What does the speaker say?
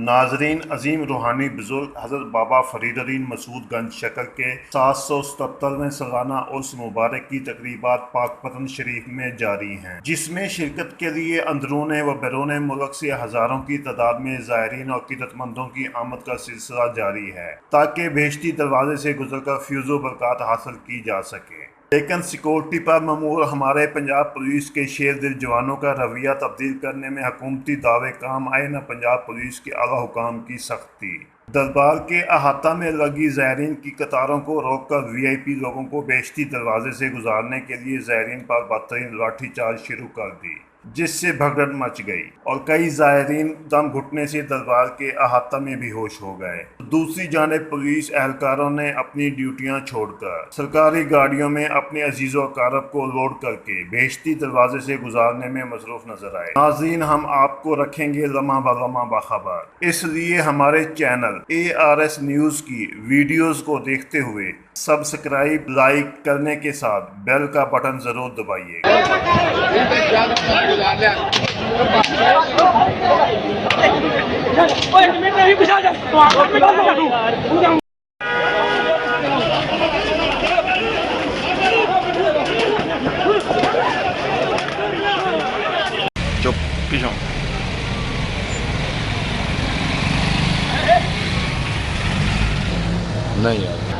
नाजरीन, अजीम रूहानी बुजुर्ग हज़रत बाबा फरीदुद्दीन मसूद गंज शक्ल के 777वें सालाना उर्स मुबारक की तकरीबात पाकपतन शरीफ में जारी हैं, जिसमें शिरकत के लिए अंदरून व बैरून मुल्क से हज़ारों की तादाद में ज़ायरीन और क़ीदतमंदों की आमद का सिलसिला जारी है, ताकि बेहश्ती दरवाजे से गुजरकर फ्यूज़ व बरक़ात हासिल की जा सके। लेकिन सिक्योरिटी पर ममूर हमारे पंजाब पुलिस के शेर दिल जवानों का रवैया तब्दील करने में हुकूमती दावे काम आए न पंजाब पुलिस के आला हुकाम की सख्ती। दरबार के अहाता में लगी ज़ायरीन की कतारों को रोककर VIP लोगों को बेहश्ती दरवाजे से गुजारने के लिए ज़ायरीन पर बदतरीन लाठीचार्ज शुरू कर दी, जिससे भगदड़ मच गई और कई ज़ायरीन दम घुटने से दरबार के अहाता में बेहोश हो गए। दूसरी जानिब पुलिस एहलकारों ने अपनी ड्यूटियां छोड़कर सरकारी गाड़ियों में अपने अजीज़ व अकारब को लोड करके बेहश्ती दरवाजे से गुजारने में मसरूफ़ नजर आए। नाज़रीन, हम आपको रखेंगे लम्हा ब लम्हा बाखबर, इसलिए हमारे चैनल ARS न्यूज़ की वीडियोज़ को देखते हुए सब्सक्राइब, लाइक करने के साथ बेल का बटन ज़रूर दबाइएगा। चुप पीछे नहीं यार।